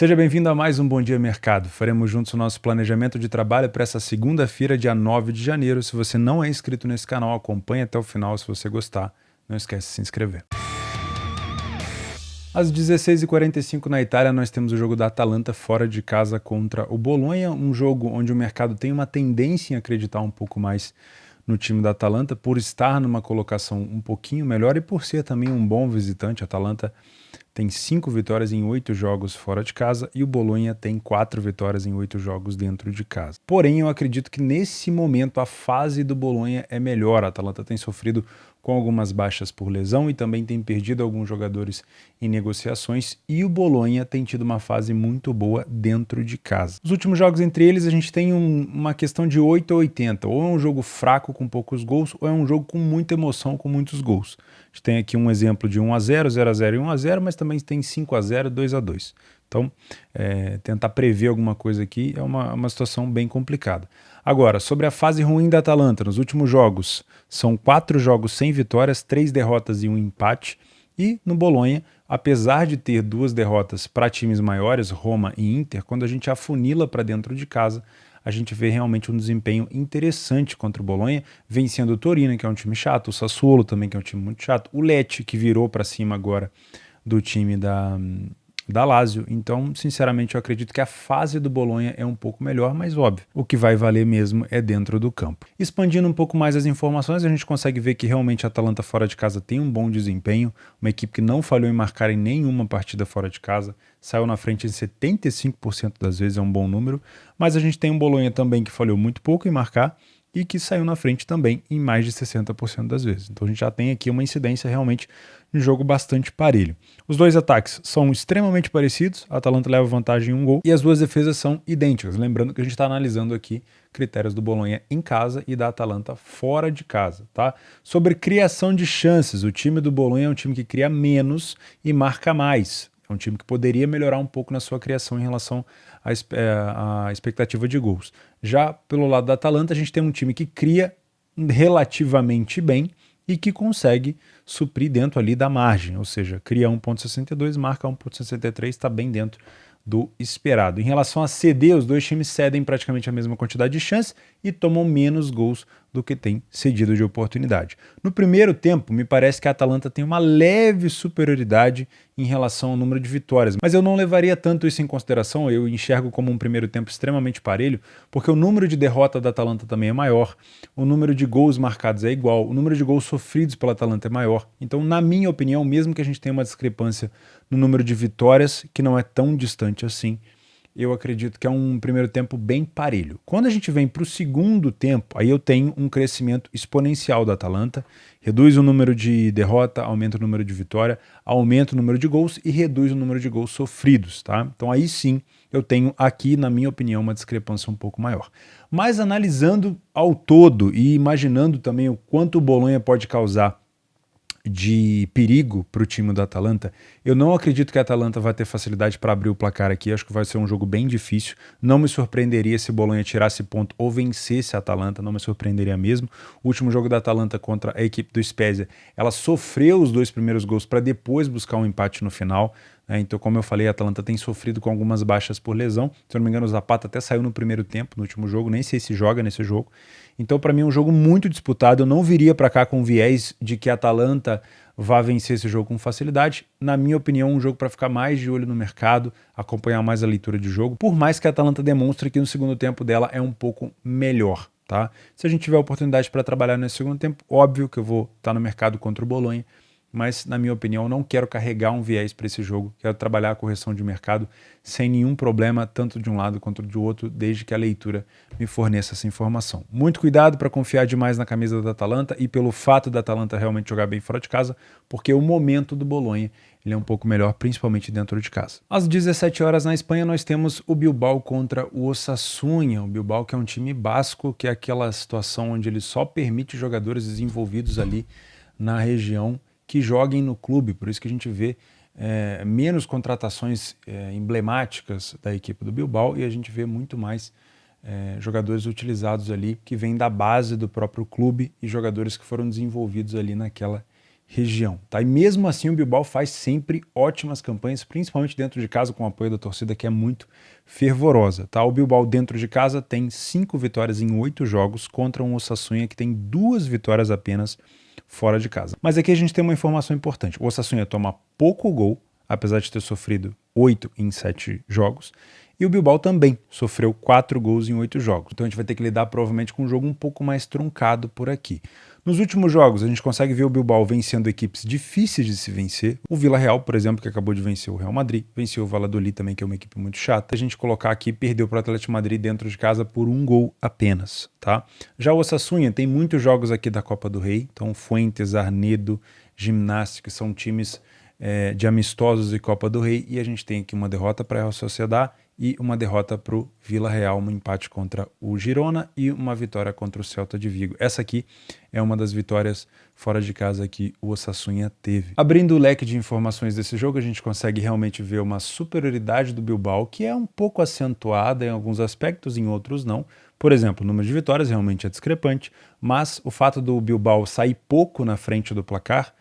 Seja bem-vindo a mais um Bom Dia Mercado. Faremos juntos o nosso planejamento de trabalho para essa segunda-feira, dia 9 de janeiro. Se você não é inscrito nesse canal, acompanhe até o final se você gostar. Não esquece de se inscrever. Às 16h45 na Itália, nós temos o jogo da Atalanta fora de casa contra o Bolonha, um jogo onde o mercado tem uma tendência em acreditar um pouco mais no time da Atalanta, por estar numa colocação um pouquinho melhor e por ser também um bom visitante. A Atalanta tem 5 vitórias em 8 jogos fora de casa e o Bolonha tem 4 vitórias em 8 jogos dentro de casa. Porém, eu acredito que nesse momento a fase do Bolonha é melhor. A Atalanta tem sofrido com algumas baixas por lesão e também tem perdido alguns jogadores em negociações, e o Bolonha tem tido uma fase muito boa dentro de casa. Os últimos jogos entre eles a gente tem uma questão de 8 a 80, ou é um jogo fraco com poucos gols, ou é um jogo com muita emoção, com muitos gols. A gente tem aqui um exemplo de 1 a 0, 0 a 0 e 1 a 0, mas também tem 5 a 0, 2 a 2. Então, tentar prever alguma coisa aqui é uma situação bem complicada. Agora, sobre a fase ruim da Atalanta, nos últimos jogos, são 4 jogos sem vitórias, 3 derrotas e 1 empate. E no Bolonha, apesar de ter 2 derrotas para times maiores, Roma e Inter, quando a gente afunila para dentro de casa, a gente vê realmente um desempenho interessante contra o Bolonha, vencendo o Torino, que é um time chato, o Sassuolo também, que é um time muito chato, o Lecce, que virou para cima agora do time da Lazio. Então, sinceramente, eu acredito que a fase do Bolonha é um pouco melhor, mas óbvio, o que vai valer mesmo é dentro do campo. Expandindo um pouco mais as informações, a gente consegue ver que realmente a Atalanta fora de casa tem um bom desempenho, uma equipe que não falhou em marcar em nenhuma partida fora de casa, saiu na frente em 75% das vezes, é um bom número, mas a gente tem um Bolonha também que falhou muito pouco em marcar, e que saiu na frente também em mais de 60% das vezes. Então a gente já tem aqui uma incidência realmente de jogo bastante parelho. Os dois ataques são extremamente parecidos, a Atalanta leva vantagem em 1 gol e as duas defesas são idênticas. Lembrando que a gente está analisando aqui critérios do Bolonha em casa e da Atalanta fora de casa, tá? Sobre criação de chances, o time do Bolonha é um time que cria menos e marca mais. É um time que poderia melhorar um pouco na sua criação em relação à expectativa de gols. Já pelo lado da Atalanta, a gente tem um time que cria relativamente bem e que consegue suprir dentro ali da margem, ou seja, cria 1.62, marca 1.63, está bem dentro do esperado. Em relação a ceder, os dois times cedem praticamente a mesma quantidade de chances e tomam menos gols do que tem cedido de oportunidade. No primeiro tempo, me parece que a Atalanta tem uma leve superioridade em relação ao número de vitórias, mas eu não levaria tanto isso em consideração. Eu enxergo como um primeiro tempo extremamente parelho, porque o número de derrota da Atalanta também é maior, o número de gols marcados é igual, o número de gols sofridos pela Atalanta é maior. Então, na minha opinião, mesmo que a gente tenha uma discrepância no número de vitórias, que não é tão distante assim, eu acredito que é um primeiro tempo bem parelho. Quando a gente vem para o segundo tempo, aí eu tenho um crescimento exponencial da Atalanta, reduz o número de derrota, aumenta o número de vitória, aumenta o número de gols e reduz o número de gols sofridos, tá? Então aí sim eu tenho aqui, na minha opinião, uma discrepância um pouco maior. Mas analisando ao todo e imaginando também o quanto o Bolonha pode causar de perigo para o time da Atalanta, eu não acredito que a Atalanta vai ter facilidade para abrir o placar aqui. Acho que vai ser um jogo bem difícil. Não me surpreenderia se o Bolonha tirasse ponto ou vencesse a Atalanta, não me surpreenderia mesmo. O último jogo da Atalanta contra a equipe do Spezia, ela sofreu os 2 primeiros gols para depois buscar um empate no final. Então, como eu falei, a Atalanta tem sofrido com algumas baixas por lesão. Se eu não me engano, o Zapata até saiu no primeiro tempo, no último jogo, nem sei se joga nesse jogo. Então, para mim, é um jogo muito disputado. Eu não viria para cá com viés de que a Atalanta vá vencer esse jogo com facilidade. Na minha opinião, um jogo para ficar mais de olho no mercado, acompanhar mais a leitura de jogo, por mais que a Atalanta demonstre que no segundo tempo dela é um pouco melhor, tá? Se a gente tiver oportunidade para trabalhar nesse segundo tempo, óbvio que eu vou estar no mercado contra o Bolonha, mas, na minha opinião, não quero carregar um viés para esse jogo. Quero trabalhar a correção de mercado sem nenhum problema, tanto de um lado quanto do outro, desde que a leitura me forneça essa informação. Muito cuidado para confiar demais na camisa da Atalanta e pelo fato da Atalanta realmente jogar bem fora de casa, porque o momento do Bolonha ele é um pouco melhor, principalmente dentro de casa. Às 17 horas na Espanha, nós temos o Bilbao contra o Osasuna. O Bilbao, que é um time basco, que é aquela situação onde ele só permite jogadores desenvolvidos ali na região que joguem no clube, por isso que a gente vê menos contratações emblemáticas da equipe do Bilbao e a gente vê muito mais jogadores utilizados ali que vêm da base do próprio clube e jogadores que foram desenvolvidos ali naquela região, tá? E mesmo assim o Bilbao faz sempre ótimas campanhas, principalmente dentro de casa com o apoio da torcida que é muito fervorosa, tá? O Bilbao dentro de casa tem 5 vitórias em 8 jogos contra um Osasuna que tem 2 vitórias apenas fora de casa. Mas aqui a gente tem uma informação importante. O Osasuna toma pouco gol, apesar de ter sofrido 8 em 7 jogos, e o Bilbao também sofreu 4 gols em 8 jogos. Então a gente vai ter que lidar provavelmente com um jogo um pouco mais truncado por aqui. Nos últimos jogos, a gente consegue ver o Bilbao vencendo equipes difíceis de se vencer. O Villarreal, por exemplo, que acabou de vencer o Real Madrid, venceu o Valladolid também, que é uma equipe muito chata. A gente colocar aqui, perdeu para o Atlético Madrid dentro de casa por 1 gol apenas, tá? Já o Osasuna tem muitos jogos aqui da Copa do Rei, então Fuentes, Arnedo, Gimnástica, são times de amistosos e Copa do Rei, e a gente tem aqui uma derrota para a Real Sociedad e uma derrota para o Villarreal, um empate contra o Girona e uma vitória contra o Celta de Vigo. Essa aqui é uma das vitórias fora de casa que o Osasuna teve. Abrindo o leque de informações desse jogo, a gente consegue realmente ver uma superioridade do Bilbao, que é um pouco acentuada em alguns aspectos, em outros não. Por exemplo, o número de vitórias realmente é discrepante, mas o fato do Bilbao sair pouco na frente do placar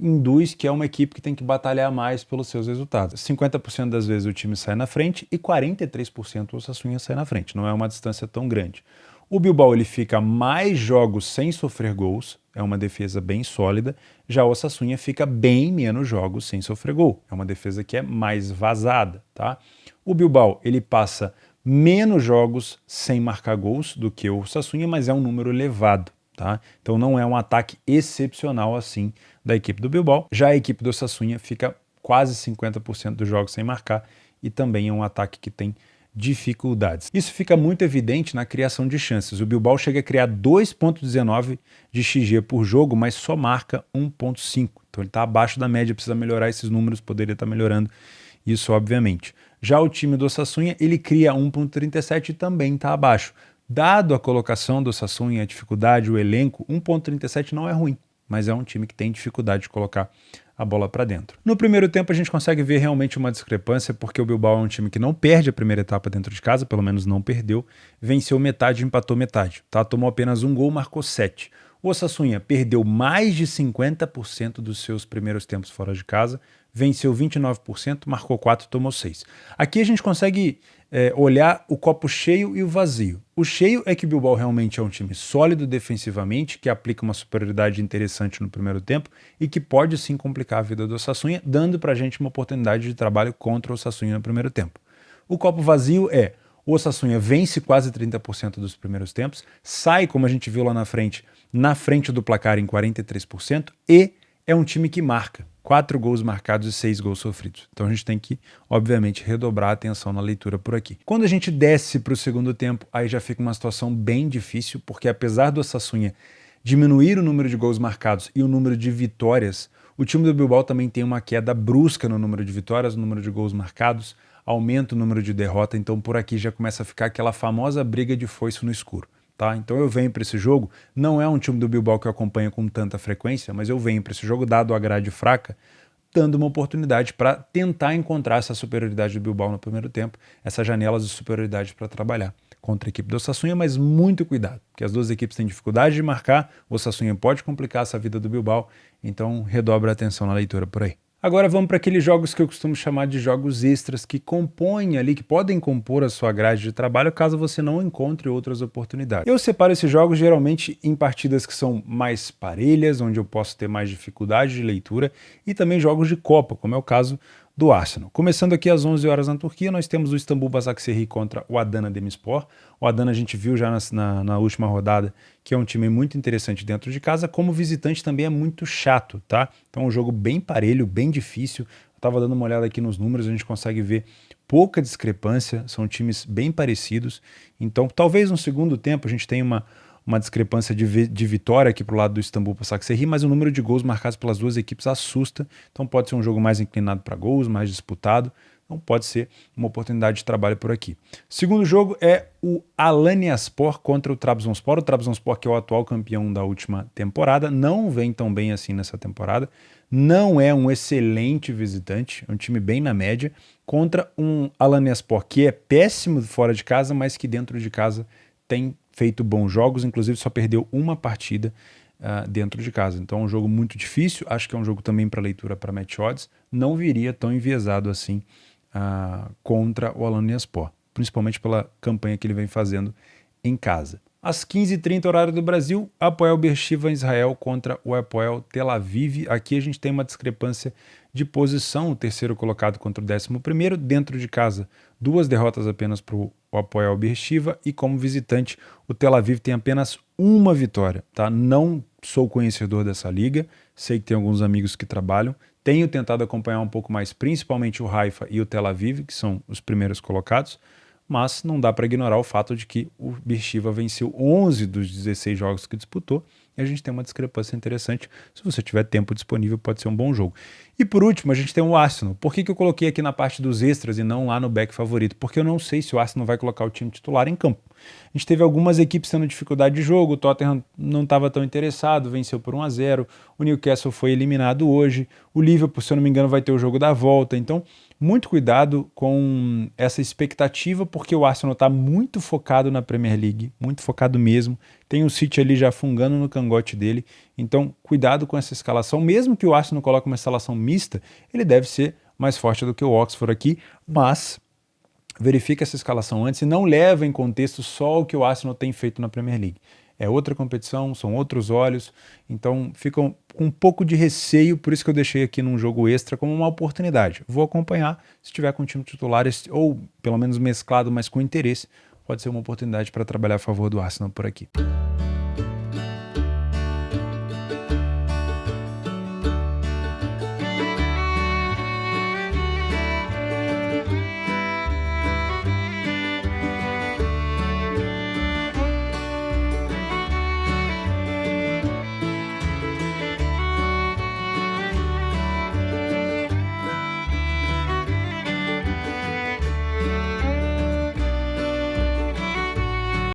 induz que é uma equipe que tem que batalhar mais pelos seus resultados. 50% das vezes o time sai na frente e 43% o Osasuna sai na frente. Não é uma distância tão grande. O Bilbao ele fica mais jogos sem sofrer gols, é uma defesa bem sólida. Já o Osasuna fica bem menos jogos sem sofrer gol. É uma defesa que é mais vazada, tá? O Bilbao ele passa menos jogos sem marcar gols do que o Osasuna, mas é um número elevado. Tá? Então não é um ataque excepcional assim da equipe do Bilbao. Já a equipe do Osasuna fica quase 50% dos jogos sem marcar e também é um ataque que tem dificuldades. Isso fica muito evidente na criação de chances. O Bilbao chega a criar 2,19 de XG por jogo, mas só marca 1,5. Então ele está abaixo da média, precisa melhorar esses números, poderia estar melhorando isso obviamente. Já o time do Osasuna, ele cria 1,37 e também está abaixo. Dado a colocação do Osasuna e a dificuldade, o elenco, 1,37 não é ruim, mas é um time que tem dificuldade de colocar a bola para dentro. No primeiro tempo a gente consegue ver realmente uma discrepância, porque o Bilbao é um time que não perde a primeira etapa dentro de casa, pelo menos não perdeu, venceu metade, empatou metade, tá? Tomou apenas 1 gol, marcou 7. O Osasuna perdeu mais de 50% dos seus primeiros tempos fora de casa, venceu 29%, marcou 4, tomou 6. Aqui a gente consegue olhar o copo cheio e o vazio. O cheio é que o Bilbao realmente é um time sólido defensivamente, que aplica uma superioridade interessante no primeiro tempo e que pode sim complicar a vida do Osasuna, dando pra gente uma oportunidade de trabalho contra o Osasuna no primeiro tempo. O copo vazio é: o Osasuna vence quase 30% dos primeiros tempos, sai, como a gente viu lá na frente do placar em 43% e é um time que marca. 4 gols marcados e 6 gols sofridos. Então a gente tem que, obviamente, redobrar a atenção na leitura por aqui. Quando a gente desce para o segundo tempo, aí já fica uma situação bem difícil, porque apesar do Osasuna diminuir o número de gols marcados e o número de vitórias, o time do Bilbao também tem uma queda brusca no número de vitórias, no número de gols marcados, aumenta o número de derrota, então por aqui já começa a ficar aquela famosa briga de foice no escuro. Tá? Então eu venho para esse jogo, não é um time do Bilbao que eu acompanho com tanta frequência, mas eu venho para esse jogo, dado a grade fraca, dando uma oportunidade para tentar encontrar essa superioridade do Bilbao no primeiro tempo, essas janelas de superioridade para trabalhar contra a equipe do Osasuna, mas muito cuidado, porque as duas equipes têm dificuldade de marcar, o Osasuna pode complicar essa vida do Bilbao, então redobra a atenção na leitura por aí. Agora vamos para aqueles jogos que eu costumo chamar de jogos extras, que compõem ali, que podem compor a sua grade de trabalho caso você não encontre outras oportunidades. Eu separo esses jogos geralmente em partidas que são mais parelhas, onde eu posso ter mais dificuldade de leitura, e também jogos de Copa, como é o caso do Arsenal. Começando aqui às 11 horas na Turquia, nós temos o Istanbul Basaksehir contra o Adana Demirspor. O Adana a gente viu já na última rodada que é um time muito interessante dentro de casa, como visitante também é muito chato, tá? Então é um jogo bem parelho, bem difícil. Eu estava dando uma olhada aqui nos números, a gente consegue ver pouca discrepância, são times bem parecidos. Então talvez no segundo tempo a gente tenha uma discrepância de vitória aqui para o lado do Istanbul Basaksehir, mas o número de gols marcados pelas duas equipes assusta, então pode ser um jogo mais inclinado para gols, mais disputado, então pode ser uma oportunidade de trabalho por aqui. Segundo jogo é o Alanyaspor contra o Trabzonspor que é o atual campeão da última temporada, não vem tão bem assim nessa temporada, não é um excelente visitante, é um time bem na média, contra um Alanyaspor que é péssimo fora de casa, mas que dentro de casa tem feito bons jogos, inclusive só perdeu uma partida dentro de casa. Então é um jogo muito difícil, acho que é um jogo também para leitura para match odds, não viria tão enviesado assim contra o Alanyaspor, principalmente pela campanha que ele vem fazendo em casa. Às 15h30 horário do Brasil, Hapoel Beersheva Israel contra o Hapoel Tel Aviv. Aqui a gente tem uma discrepância de posição, o terceiro colocado contra o 11º, dentro de casa 2 derrotas apenas para o Hapoel Beersheva e como visitante o Tel Aviv tem apenas 1 vitória, tá? Não sou conhecedor dessa liga, sei que tem alguns amigos que trabalham, tenho tentado acompanhar um pouco mais, principalmente o Haifa e o Tel Aviv, que são os primeiros colocados, mas não dá para ignorar o fato de que o Beersheva venceu 11 dos 16 jogos que disputou e a gente tem uma discrepância interessante. Se você tiver tempo disponível, pode ser um bom jogo. E por último, a gente tem o Arsenal. Por que eu coloquei aqui na parte dos extras e não lá no back favorito? Porque eu não sei se o Arsenal vai colocar o time titular em campo. A gente teve algumas equipes tendo dificuldade de jogo, o Tottenham não estava tão interessado, venceu por 1-0, o Newcastle foi eliminado hoje, o Liverpool, se eu não me engano, vai ter o jogo da volta, então muito cuidado com essa expectativa, porque o Arsenal está muito focado na Premier League, muito focado mesmo, tem o City ali já fungando no cangote dele, então cuidado com essa escalação, mesmo que o Arsenal coloque uma escalação mista, ele deve ser mais forte do que o Oxford aqui, mas verifique essa escalação antes e não leva em contexto só o que o Arsenal tem feito na Premier League. É outra competição, são outros olhos, então ficam com um pouco de receio, por isso que eu deixei aqui num jogo extra como uma oportunidade. Vou acompanhar, se tiver com o time titular, ou pelo menos mesclado, mas com interesse, pode ser uma oportunidade para trabalhar a favor do Arsenal por aqui.